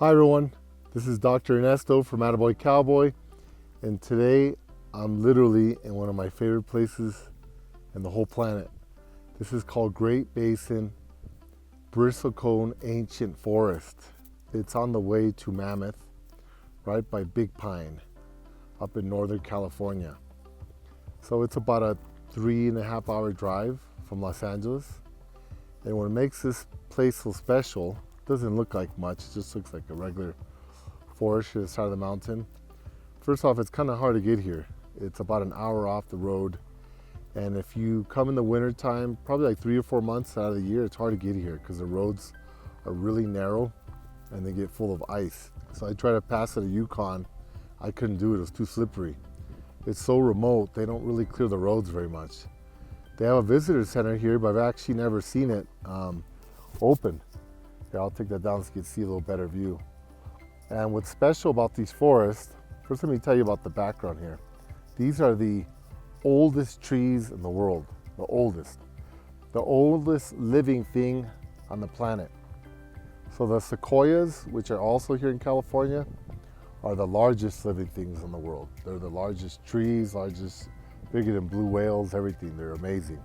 Hi everyone, this is Dr. Ernesto from AttaBoyCowBoy, and today I'm literally in one of my favorite places in the whole planet. This is called Great Basin Bristlecone Ancient Forest. It's on the way to Mammoth, right by Big Pine, up in Northern California. So it's about a 3.5 hour drive from Los Angeles, and what makes this place so special, doesn't look like much, it just looks like a regular forest to the side of the mountain. First off, it's kind of hard to get here. It's about an hour off the road, and if you come in the winter time, probably like 3 or 4 months out of the year, it's hard to get here because the roads are really narrow and they get full of ice. So I tried to pass it at Yukon. I couldn't do it, it was too slippery. It's so remote, they don't really clear the roads very much. They have a visitor center here, but I've actually never seen it open. Here, I'll take that down so you can see a little better view. And what's special about these forests, first let me tell you about the background here. These are the oldest trees in the world, the oldest living thing on the planet. So the sequoias, which are also here in California, are the largest living things in the world. They're the largest trees, bigger than blue whales, everything. They're amazing.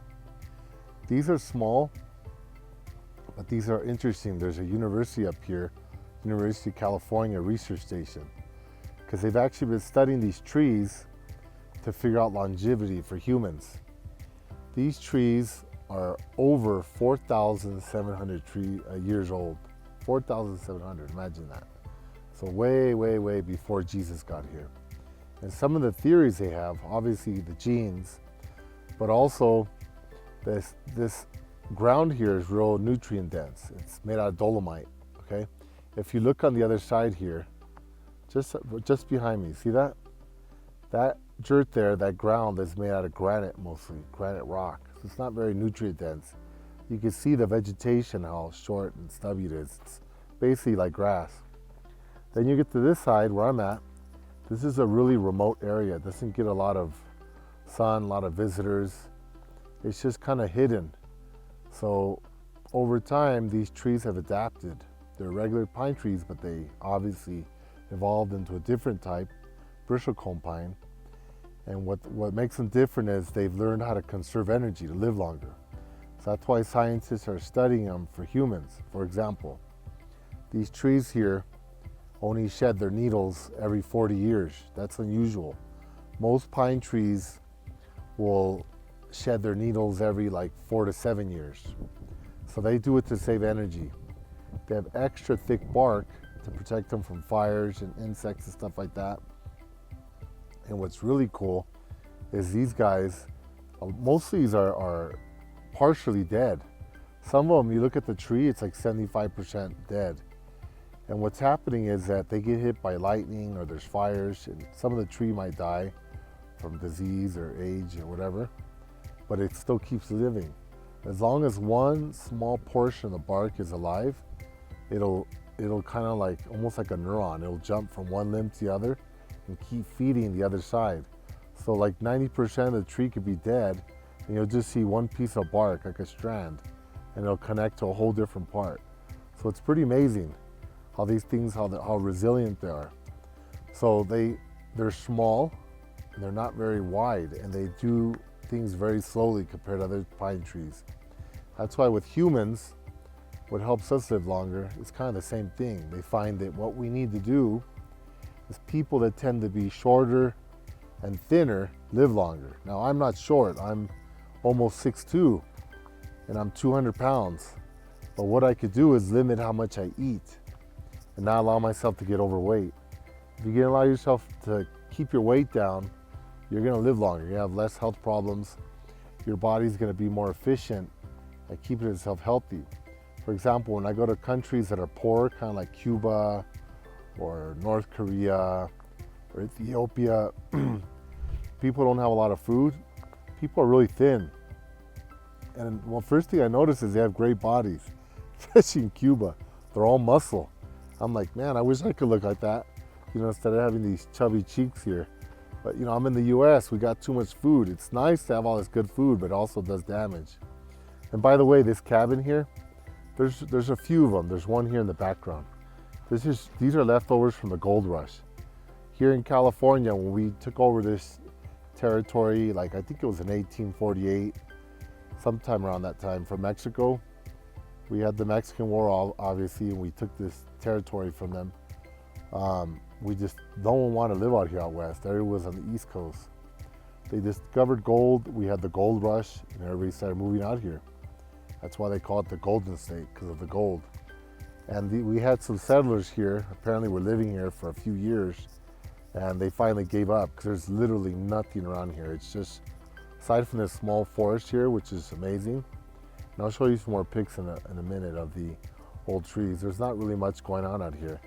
These are small, but these are interesting. There's a university up here, University of California Research Station, because they've actually been studying these trees to figure out longevity for humans. These trees are over 4,700 years old. 4,700, imagine that. So way, way, way before Jesus got here. And some of the theories they have, obviously the genes, but also this ground here is real nutrient dense. It's made out of dolomite, okay? If you look on the other side here, just behind me, see that? That dirt there, that ground is made out of granite mostly, granite rock. So it's not very nutrient dense. You can see the vegetation, how short and stubby it is. It's basically like grass. Then you get to this side where I'm at. This is a really remote area. It doesn't get a lot of sun, a lot of visitors. It's just kind of hidden. So over time, these trees have adapted. They're regular pine trees, but they obviously evolved into a different type, bristlecone pine. And what makes them different is they've learned how to conserve energy to live longer. So that's why scientists are studying them for humans. For example, these trees here only shed their needles every 40 years. That's unusual. Most pine trees will shed their needles every like 4 to 7 years. So they do it to save energy. They have extra thick bark to protect them from fires and insects and stuff like that. And what's really cool is these guys, most of these are partially dead. Some of them, you look at the tree, it's like 75% dead. And what's happening is that they get hit by lightning or there's fires, and some of the tree might die from disease or age or whatever, but it still keeps living. As long as one small portion of the bark is alive, it'll kind of like, almost like a neuron, it'll jump from one limb to the other and keep feeding the other side. So like 90% of the tree could be dead, and you'll just see one piece of bark, like a strand, and it'll connect to a whole different part. So it's pretty amazing how these things, how resilient they are. So they're small, and they're not very wide, and they do things very slowly compared to other pine trees. That's why with humans, what helps us live longer is kind of the same thing. They find that what we need to do is people that tend to be shorter and thinner live longer. Now I'm not short, I'm almost 6'2", and I'm 200 pounds. But what I could do is limit how much I eat and not allow myself to get overweight. If you can allow yourself to keep your weight down, you're gonna live longer. You have less health problems. Your body's gonna be more efficient at keeping itself healthy. For example, when I go to countries that are poor, kind of like Cuba or North Korea or Ethiopia, people don't have a lot of food. People are really thin. And well, first thing I notice is they have great bodies, especially in Cuba. They're all muscle. I'm like, man, I wish I could look like that, instead of having these chubby cheeks here. But I'm in the US, we got too much food. It's nice to have all this good food, but it also does damage. And by the way, this cabin here, there's a few of them. There's one here in the background. These are leftovers from the gold rush. Here in California, when we took over this territory, like I think it was in 1848, sometime around that time, from Mexico. We had the Mexican War, obviously, and we took this territory from them. No one wanted to live out here out west. Everyone was on the East Coast. They discovered gold. We had the gold rush, and everybody started moving out here. That's why they call it the Golden State, because of the gold. And we had some settlers here. Apparently were living here for a few years, and they finally gave up because there's literally nothing around here. It's just, aside from this small forest here, which is amazing. And I'll show you some more pics in a minute of the old trees. There's not really much going on out here.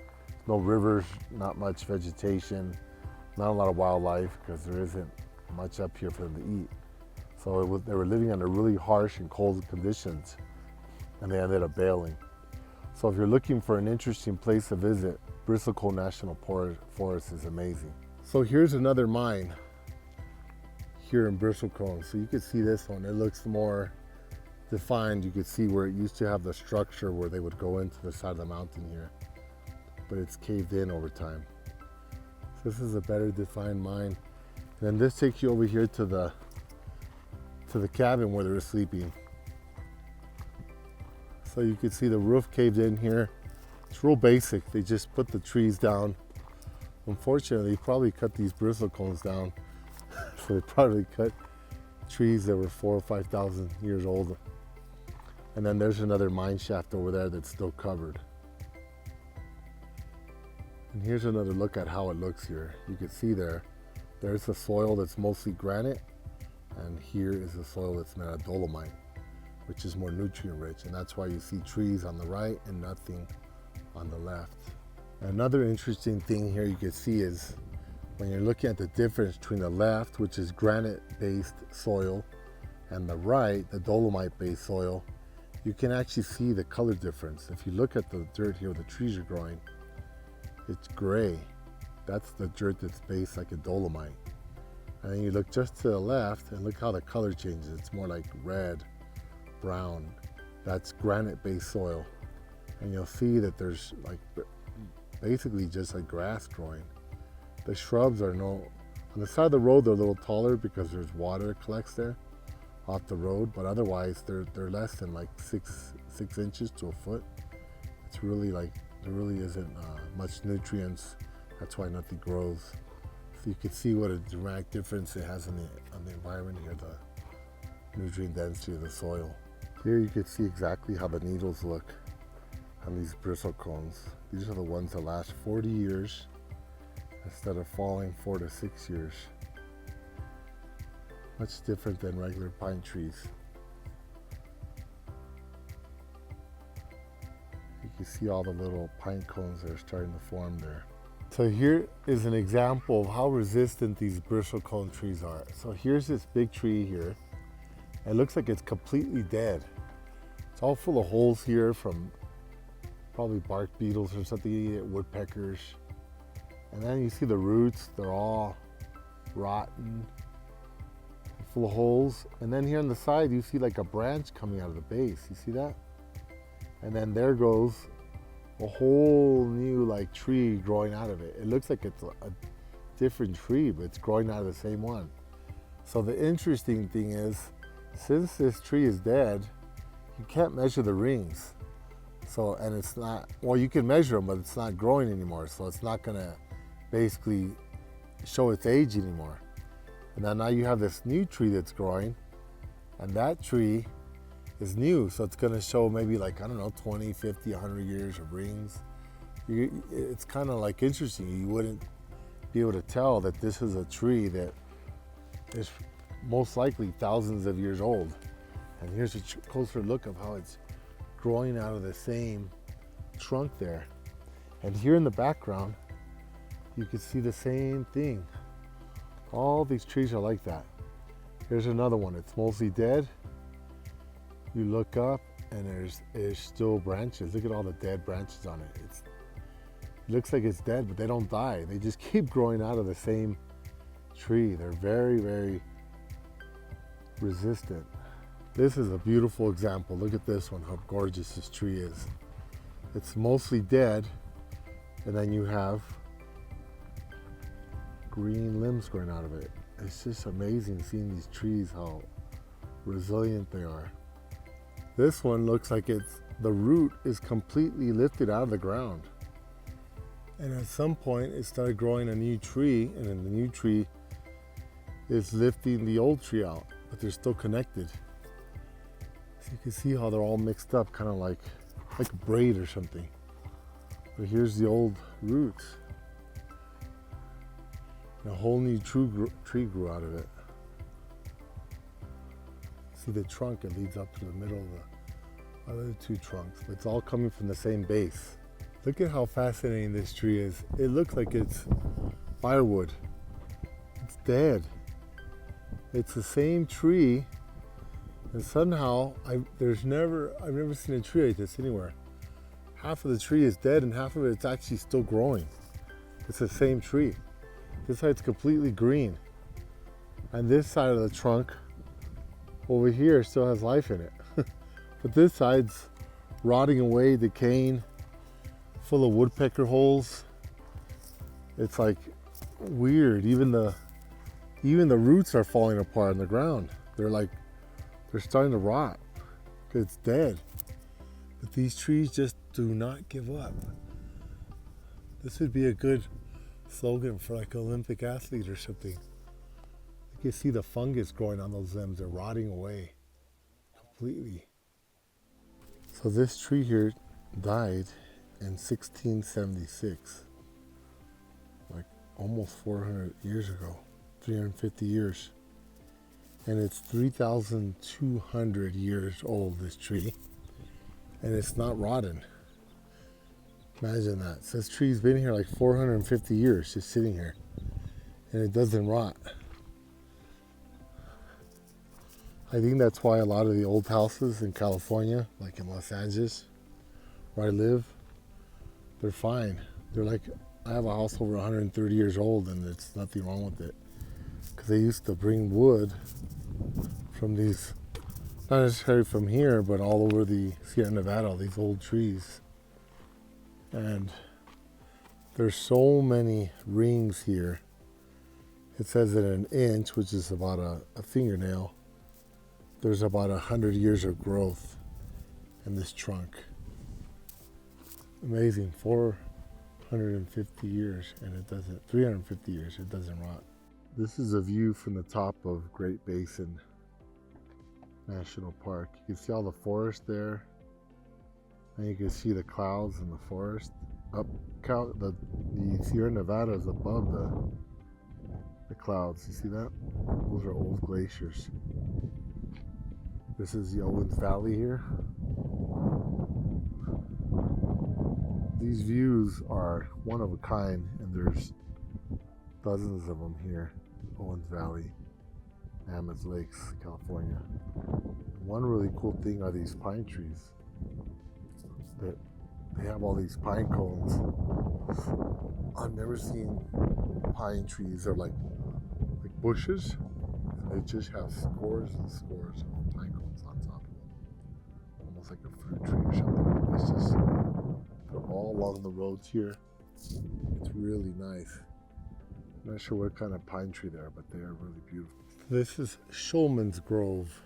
No rivers, not much vegetation, not a lot of wildlife because there isn't much up here for them to eat. So they were living under really harsh and cold conditions, and they ended up bailing. So if you're looking for an interesting place to visit, Bristlecone National Forest is amazing. So here's another mine here in Bristlecone. So you can see this one, it looks more defined. You can see where it used to have the structure where they would go into the side of the mountain here, but it's caved in over time. So this is a better defined mine. And then this takes you over here to the cabin where they were sleeping. So you can see the roof caved in here. It's real basic. They just put the trees down. Unfortunately, they probably cut these bristlecones down. So they probably cut trees that were 4,000 or 5,000 years old. And then there's another mine shaft over there that's still covered. And here's another look at how it looks here. You can see there's the soil that's mostly granite, and here is the soil that's made out of dolomite, which is more nutrient rich, and that's why you see trees on the right and nothing on the left. Another interesting thing here you can see is when you're looking at the difference between the left, which is granite-based soil, and the right, the dolomite-based soil, you can actually see the color difference. If you look at the dirt here where the trees are growing, it's gray. That's the dirt that's based like a dolomite. And then you look just to the left and look how the color changes. It's more like red, brown. That's granite-based soil. And you'll see that there's like basically just like grass growing. The shrubs are on the side of the road they're a little taller because there's water that collects there off the road, but otherwise they're less than like six inches to a foot. It's really like, there really isn't much nutrients. That's why nothing grows. So you can see what a dramatic difference it has on the environment here, the nutrient density of the soil. Here you can see exactly how the needles look on these bristlecones. These are the ones that last 40 years instead of falling 4 to 6 years. Much different than regular pine trees. You can see all the little pine cones that are starting to form there. So here is an example of how resistant these bristlecone trees are. So here's this big tree here. It looks like it's completely dead. It's all full of holes here from probably bark beetles or something eating it, woodpeckers. And then you see the roots, they're all rotten, full of holes. And then here on the side, you see like a branch coming out of the base. You see that? And then there goes a whole new like tree growing out of it. It looks like it's a different tree, but it's growing out of the same one. So the interesting thing is, since this tree is dead, you can't measure the rings. So, and it's not, well, you can measure them, but it's not growing anymore. So it's not gonna basically show its age anymore. And then now you have this new tree that's growing, and that tree is new. So it's gonna show maybe like, I don't know, 20, 50, 100 years of rings. It's kind of like interesting. You wouldn't be able to tell that this is a tree that is most likely thousands of years old. And here's a closer look of how it's growing out of the same trunk there. And here in the background, you can see the same thing. All these trees are like that. Here's another one. It's mostly dead. You look up and there's still branches. Look at all the dead branches on it. It looks like it's dead, but they don't die. They just keep growing out of the same tree. They're very, very resistant. This is a beautiful example. Look at this one, how gorgeous this tree is. It's mostly dead, And then you have green limbs growing out of it. It's just amazing seeing these trees, how resilient they are. This one looks like the root is completely lifted out of the ground. And at some point it started growing a new tree, and then the new tree is lifting the old tree out, but they're still connected. So you can see how they're all mixed up, kind of like a braid or something. But here's the old roots. And a whole new tree grew out of it. See the trunk, it leads up to the middle of the other two trunks. But it's all coming from the same base. Look at how fascinating this tree is. It looks like it's firewood. It's dead. It's the same tree, and somehow I've never seen a tree like this anywhere. Half of the tree is dead and half of it's actually still growing. It's the same tree. This side's completely green. And this side of the trunk over here still has life in it. But this side's rotting away, decaying, full of woodpecker holes. It's like weird. Even the roots are falling apart on the ground. They're starting to rot because it's dead. But these trees just do not give up. This would be a good slogan for like an Olympic athlete or something. You can see the fungus growing on those limbs. They're rotting away completely. So this tree here died in 1676, like almost 400 years ago, 350 years. And it's 3,200 years old, this tree. And it's not rotten. Imagine that. So this tree's been here like 450 years, just sitting here. And it doesn't rot. I think that's why a lot of the old houses in California, like in Los Angeles, where I live, they're fine. They're like, I have a house over 130 years old and there's nothing wrong with it. Because they used to bring wood from these, not necessarily from here, but all over the Sierra Nevada, these old trees. And there's so many rings here. It says that an inch, which is about a fingernail, there's about 100 years of growth in this trunk. Amazing, 450 years, and it doesn't, 350 years, it doesn't rot. This is a view from the top of Great Basin National Park. You can see all the forest there, and you can see the clouds in the forest. The Sierra Nevada is above the clouds. You see that? Those are old glaciers. This is the Owens Valley here. These views are one of a kind, and there's dozens of them here. Owens Valley, Mammoth Lakes, California. One really cool thing are these pine trees. That they have all these pine cones. I've never seen pine trees that are like bushes. They just have scores and scores of pine cones on top of them. Almost like a fruit tree or something. It's just, they're all along the roads here. It's really nice. I'm not sure what kind of pine tree they are, but they are really beautiful. This is Shulman's Grove.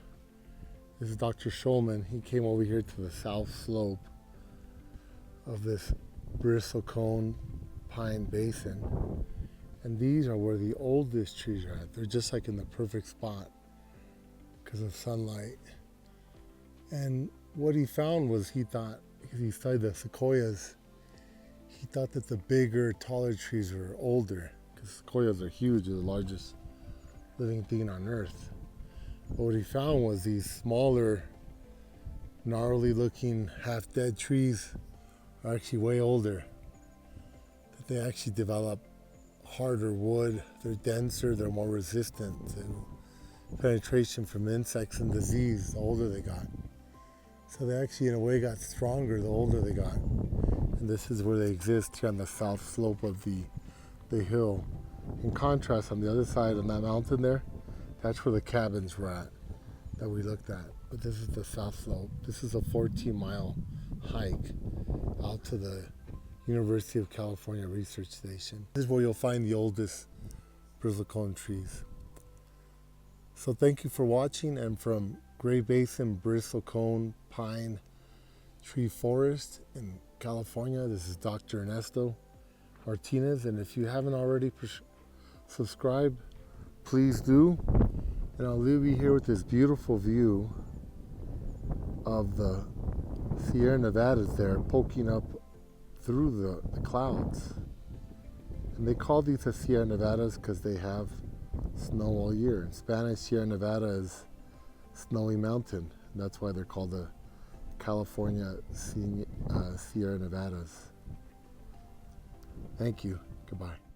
This is Dr. Shulman. He came over here to the south slope of this Bristlecone pine basin. And these are where the oldest trees are at. They're just like in the perfect spot because of sunlight. And what he found was, he thought, because he studied the sequoias, he thought that the bigger, taller trees were older, because sequoias are huge. They're the largest living thing on Earth. But what he found was these smaller, gnarly looking, half-dead trees are actually way older. That they actually develop harder wood, they're denser, they're more resistant to penetration from insects and disease the older they got. So they actually in a way got stronger the older they got. And this is where they exist here on the south slope of the hill. In contrast, on the other side of that mountain there, that's where the cabins were at that we looked at. But this is the south slope. This is a 14-mile hike out to the University of California Research Station. This is where you'll find the oldest Bristlecone trees. So thank you for watching, and from Great Basin Bristlecone Pine Tree Forest in California, this is Dr. Ernesto Martinez, and if you haven't already subscribed, please do. And I'll leave you here with this beautiful view of the Sierra Nevadas there poking up through the clouds. And they call these the Sierra Nevadas because they have snow all year. In Spanish, Sierra Nevada is snowy mountain. And that's why they're called the California Sierra Nevadas. Thank you. Goodbye.